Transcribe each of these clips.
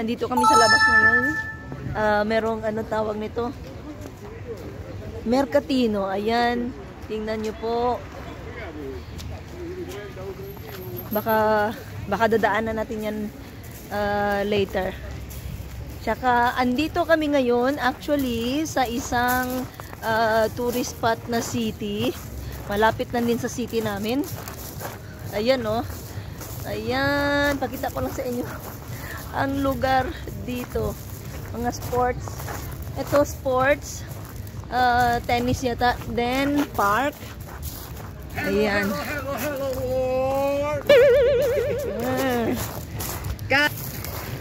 andito kami sa labas ngayon. Merong ano tawag nito? Mercatino. Ayan. Tingnan nyo po. Baka dadaanan natin yan later. Tsaka, andito kami ngayon actually sa isang tourist spot na city. Malapit na din sa city namin. Ayan, oh. Ayan. Pakita ko lang sa inyo ang lugar dito. Mga sports. Ito, sports. Tennis yata. Then, park. Ayan.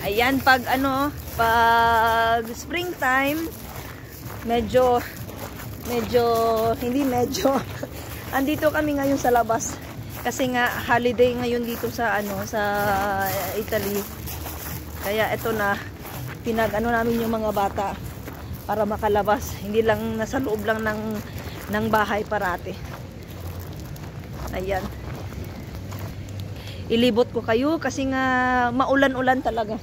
Ayan, pag springtime, andito kami ngayon sa labas. Kasi nga, holiday ngayon dito sa, sa Italy. Kaya ito na, namin yung mga bata para makalabas. Hindi lang nasa loob lang ng bahay parati. Ayan. Ilibot ko kayo kasi nga maulan-ulan talaga.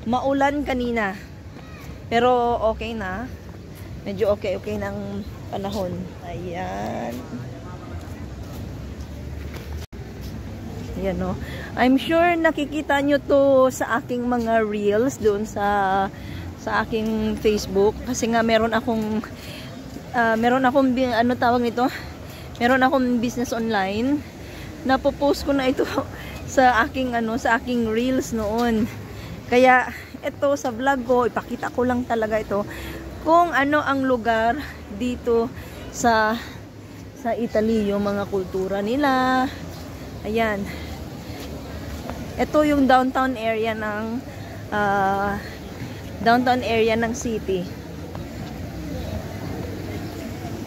Maulan kanina. Pero okay na. Medyo okay ng panahon. Ayan. Ayan, no. I'm sure nakikita nyo to sa aking mga reels doon sa aking Facebook. Kasi nga meron akong ano tawag nito? Meron akong business online. Napopost ko na ito sa aking reels noon. Kaya ito sa vlog ko, ipakita ko lang talaga ito kung ano ang lugar dito sa Italy, yung mga kultura nila. Ayan. Ito yung downtown area ng city.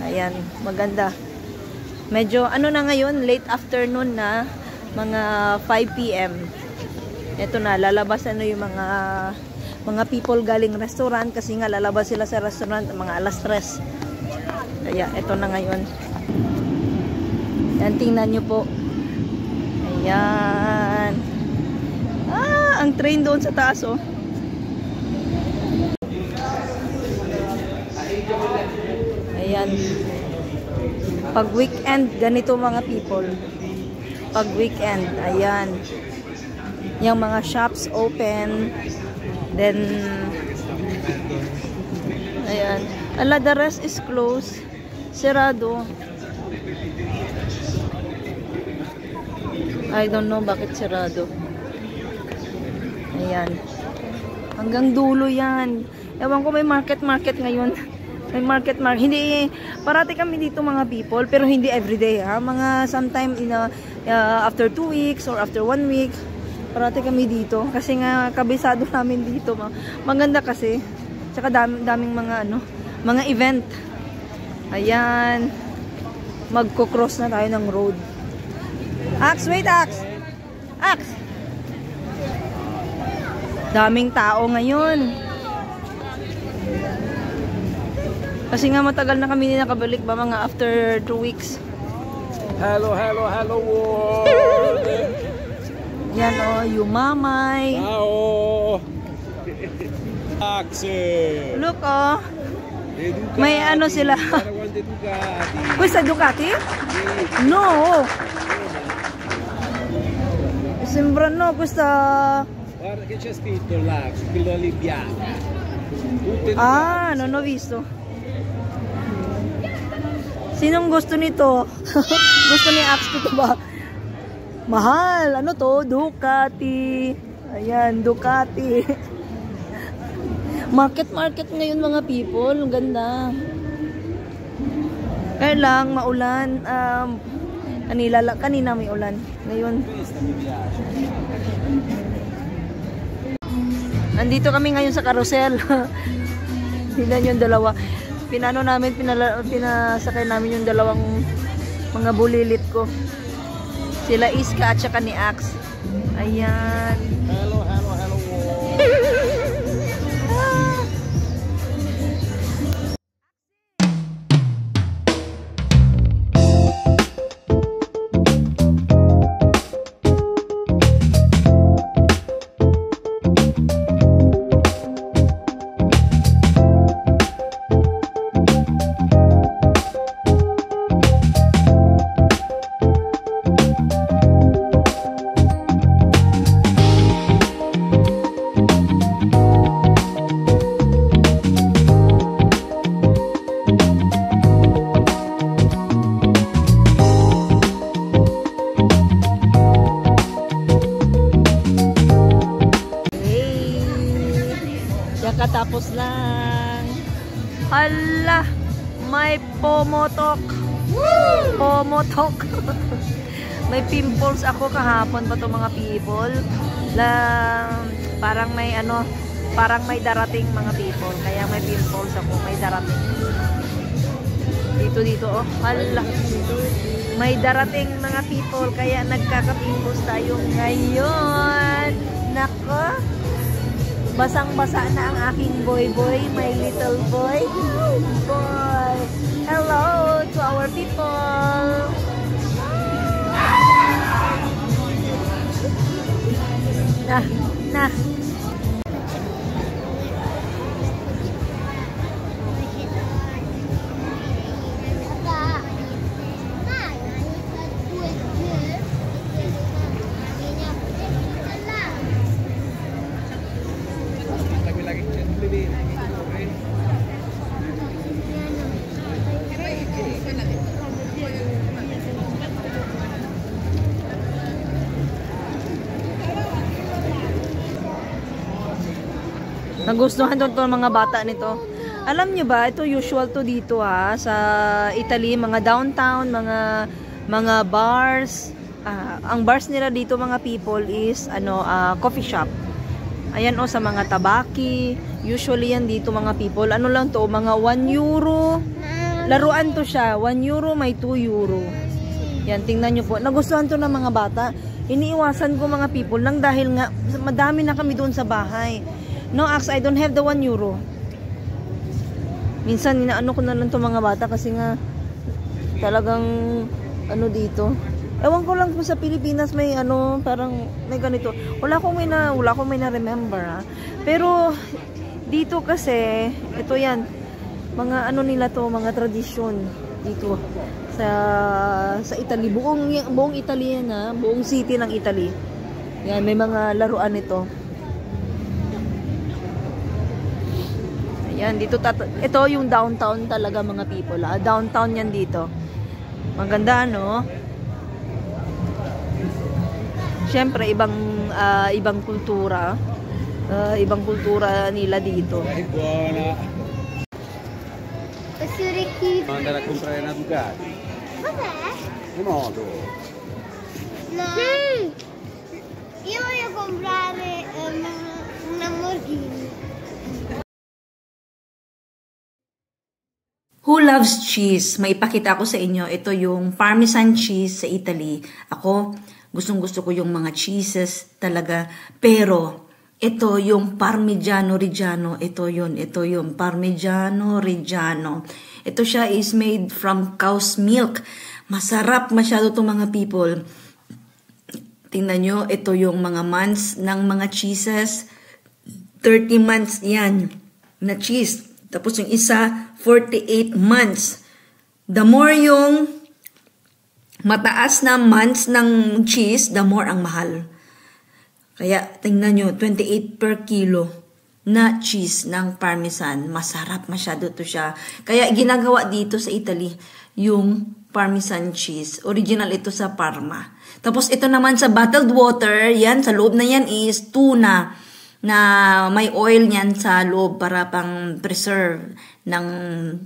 Ayan, maganda. Medyo na ngayon, late afternoon na, mga 5 PM. Ito na, lalabas yung mga people galing restaurant kasi nga lalabas sila sa restaurant mga alas 3. Kaya ito na ngayon. Yan, tingnan nyo po. Ayan. Ang train doon sa taas, oh. Ayan. Pag weekend, ganito mga people. Pag weekend, ayan. Yung mga shops open. Then, ayan. Ala, the rest is closed. Sirado. I don't know bakit sirado. Ayan. Hanggang dulo yan. Ewan ko, may market ngayon. May market. Hindi, parati kami dito mga people, pero hindi everyday, ha. Mga sometime after 2 weeks or after 1 week, parati kami dito. Kasi nga, kabisado namin dito. Maganda kasi. Tsaka daming mga event. Ayan. Magko-cross na tayo ng road. Ax, wait, Ax! Ax! Daming tao ngayon. Kasi nga matagal na kami nakabalik ba, mga after 2 weeks. Hello world! Yan, oh, Yumamay. Ciao! Axel! Look, oh. May ano sila. Questa Ducati? No! Sembra no, questa... Guarda che c'è scritto là, quello lì bianco. Non ho visto. Sinong gusto nito? Gusto ni Ax ito ba? Mahal. Ano to? Ducati. Ayan, Ducati. Market ngayon mga people. Ang ganda. Kaya lang, maulan. Kanina may ulan. Ngayon. Nandito kami ngayon sa carousel. Tingnan yung dalawa. Pinasakay namin yung dalawang mga bulilit ko. Sila Iska at saka ni Ax. Ayan. Hello. kakatapos lang. Hala, may pomotok. Pomotok. May pimples ako kahapon pa to mga people. Parang may parang may darating mga people. Kaya may pimples ako, may darating. Dito oh. Hala. May darating mga people kaya nagkaka-pimples tayo ngayon. Nako. Basang-basa na ang aking boy, my little boy. Boy. Hello to our people. Nah. Nagustuhan to mga bata nito. Alam nyo ba, ito usual to dito sa Italy, mga downtown, mga bars. Ang bars nila dito mga people is coffee shop. Ayan sa mga tabaki. Usually yan dito mga people. Ano lang to, mga 1 euro. Laruan to siya. 1 euro may 2 euro. Yan, tingnan nyo po. Nagustuhan to ng mga bata. Iniiwasan ko mga people lang dahil nga madami na kami doon sa bahay. No, Ax, I don't have the 1 euro. Minsan, inaano ko na lang itong mga bata kasi nga talagang dito. Ewan ko lang kung sa Pilipinas may parang may ganito. Wala akong may na-remember Pero dito kasi, ito yan, mga nila to, mga tradisyon dito sa Italy. Buong Italy yan buong city ng Italy. Yan, may mga laruan ito. Yan, dito ito yung downtown talaga mga people. Downtown yan dito. Maganda Siyempre ibang kultura. Ibang kultura nila dito. Andare a comprare una Ducati. Cos'è? Un'auto. No. Io voglio comprare un Lamborghini. Who loves cheese? May ipakita ko sa inyo. Ito yung Parmesan cheese sa Italy. Ako, gustong-gusto ko yung mga cheeses talaga. Pero, ito yung Parmigiano Reggiano. Ito yung Parmigiano Reggiano. Ito siya is made from cow's milk. Masarap masyado itong mga people. Tingnan nyo, ito yung mga months ng mga cheeses. 30 months yan na cheese. Tapos yung isa, 48 months. The more yung mataas na months ng cheese, the more ang mahal. Kaya tingnan nyo, 28 per kilo na cheese ng Parmesan. Masarap masyado to siya. Kaya ginagawa dito sa Italy yung Parmesan cheese. Original ito sa Parma. Tapos ito naman sa bottled water, yan, sa loob na yan is tuna na may oil niyan sa loob para pang preserve ng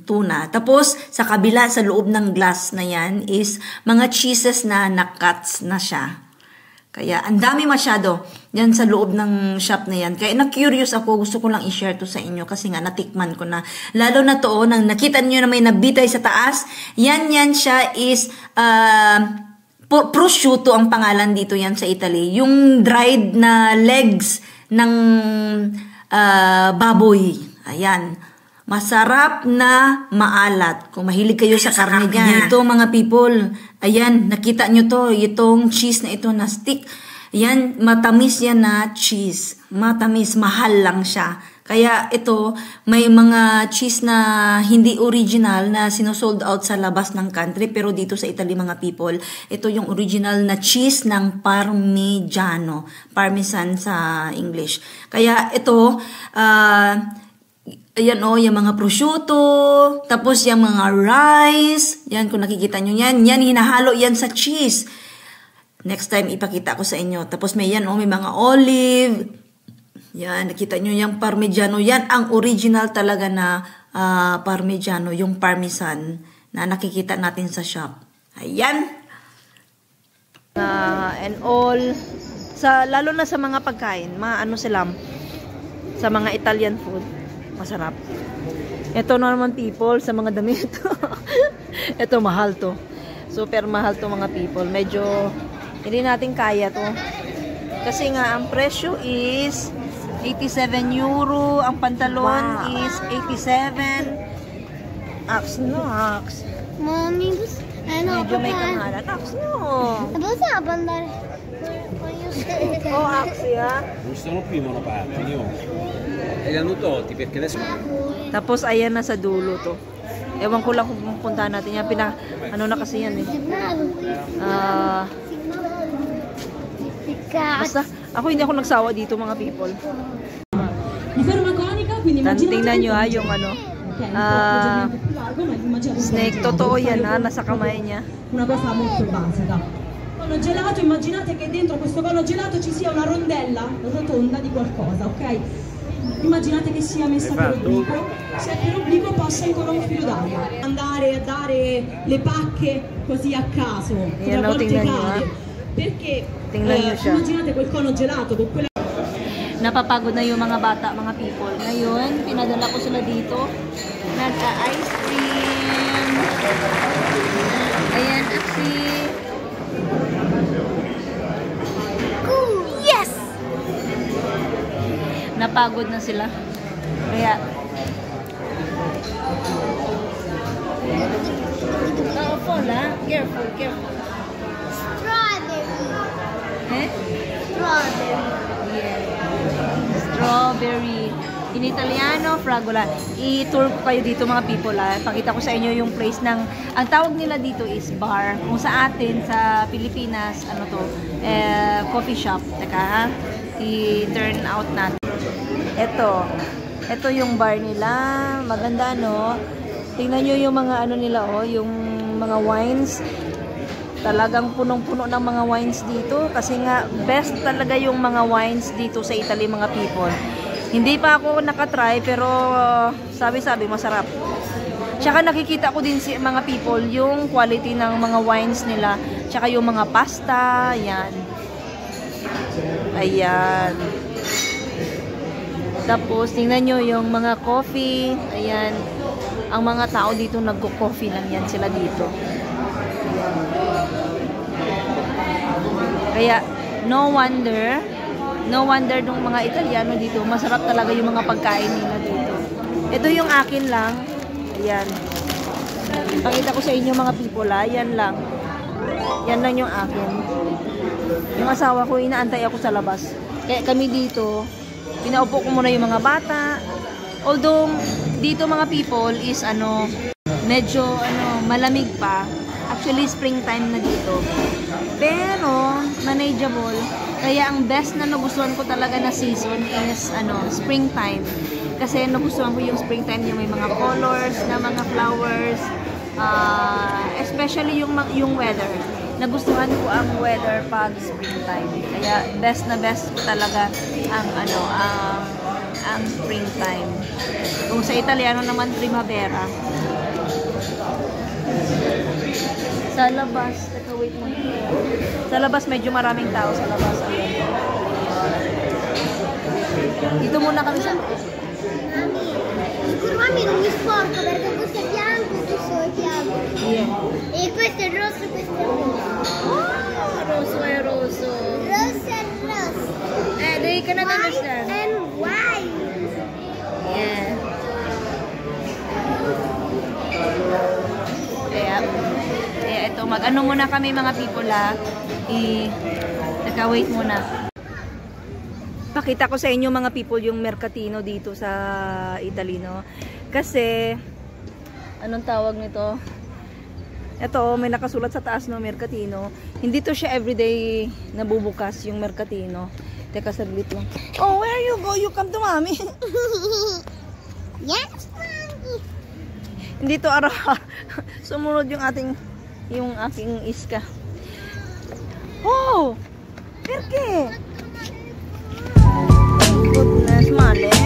tuna. Tapos, sa kabila, sa loob ng glass na yan is mga cheeses na na-cuts na siya. Kaya, ang dami masyado yan sa loob ng shop na yan. Kaya, na-curious ako, gusto ko lang i-share to sa inyo kasi nga, natikman ko na. Lalo na to, nang nakita niyo na may nabitay sa taas, yan siya is, prosciutto ang pangalan dito yan sa Italy. Yung dried na legs ng baboy. Ayan. Masarap na maalat. Kung mahilig kayo sa karne dyan. Ito mga people. Ayan. Nakita nyo to. Itong cheese na ito na stick. Ayan. Matamis yan na cheese. Matamis. Mahal lang siya. Kaya ito, may mga cheese na hindi original na sinosold out sa labas ng country. Pero dito sa Italy mga people, ito yung original na cheese ng Parmigiano. Parmesan sa English. Kaya ito, ayan yung mga prosciutto, tapos yung mga rice, yan kung nakikita nyo yan, hinahalo yan sa cheese. Next time ipakita ko sa inyo. Tapos may yan may mga olive, Yan, nakita nyo yung Parmigiano. Yan ang original talaga na Parmigiano, yung Parmesan na nakikita natin sa shop. Ayan. And all, lalo na sa mga pagkain, ano sila, sa mga Italian food, masarap. Ito naman people, sa mga damit. Ito mahal to. Super mahal to mga people. Medyo, hindi natin kaya to. Kasi nga, ang presyo is 87 euro. Ang pantalon is 87. Aks no, aks. Mommy, Medyo may kamalat. Aks no. Possiamo andare? Oh, aks ya. Non sono più monopattini, oh. E li hanno tolti perché adesso... Tapos, ayan na sa dulo to. Ewan ko lang kung puntahan natin yan. Ano na kasi yan eh. Basta, hindi ako nagsawa dito mga people. Tingnan nyo ha, yung ano. Snake, totoo yan ha, nasa kamay niya. Una cosa molto basica. Cono gelato, immaginate che dentro questo cono gelato ci sia una rondella rotonda di qualcosa, ok? Immaginate che sia messa per obliquo, se per obliquo passa ancora un filo d'aria. Andare a dare le pacche così a caso, tra volte cade. Perché immaginate quel cono gelato con quella... Napapagod na yung mga bata, mga people. Ngayon, pinadala ko sila dito. Nag-ice cream. Ayan, Axi. Yes! Napagod na sila. Kaya, fall ha? Careful, careful. Strawberry. Eh? Strawberry. Yeah. Strawberry. In Italiano, fragola. I-tour ko kayo dito mga people ha. Pakita ko sa inyo yung place ng, ang tawag nila dito is bar. Kung sa atin, sa Pilipinas, ano to, coffee shop. Teka ha, i-turn out natin. Ito yung bar nila. Maganda no. Tingnan nyo yung mga ano nila oh, yung mga wines. Talagang punong-puno ng mga wines dito kasi nga best talaga yung mga wines dito sa Italy mga people. Hindi pa ako nakatry pero sabi-sabi masarap. Tsaka nakikita ko din si mga people yung quality ng mga wines nila. Tsaka yung mga pasta, yan. Ayan. Tapos tingnan nyo yung mga coffee. Ayan. Ang mga tao dito nagko-coffee lang yan sila dito. Kaya, no wonder nung mga Italiano dito, masarap talaga yung mga pagkain nila dito. Ito yung akin lang. Ayan. Pakita ko sa inyo mga people ha. Yan lang. Yan lang yung akin. Yung asawa ko, inaantay ako sa labas. Kaya kami dito, pinaupo ko muna yung mga bata. Although, dito mga people is medyo malamig pa. Actually, springtime na dito. Pero, manageable. Kaya ang best na nagustuhan ko talaga na season is springtime. Kasi nagustuhan ko yung springtime yung may mga colors na mga flowers. Especially yung weather. Nagustuhan ko ang weather pag springtime. Kaya best na best ko talaga ang springtime. Kung sa Italiano naman primavera. Sa labas, wait mo. Sa labas medyo maraming tao sa labas. Ayan. Dito muna kami sa... Mami, sicuro mami non mi sporco perché questo è bianco, questo è bianco. Yeah. E questo è rosso e questo è rosso. Oh, rosso è rosso. Rosso è rosso. They cannot understand. And white. Yeah. Kaya ito, mag-ano muna kami mga people ha. Naka-wait muna. Pakita ko sa inyo mga people yung mercatino dito sa Italy, no? Kasi, anong tawag nito? Ito, may nakasulat sa taas, no, mercatino. Hindi to siya everyday nabubukas yung mercatino. Teka, saglit lang. Oh, where you go? You come to mommy. Yes, mommy. Hindi to sumunod yung aking iska. Oh! Perché? Goodness. businessman.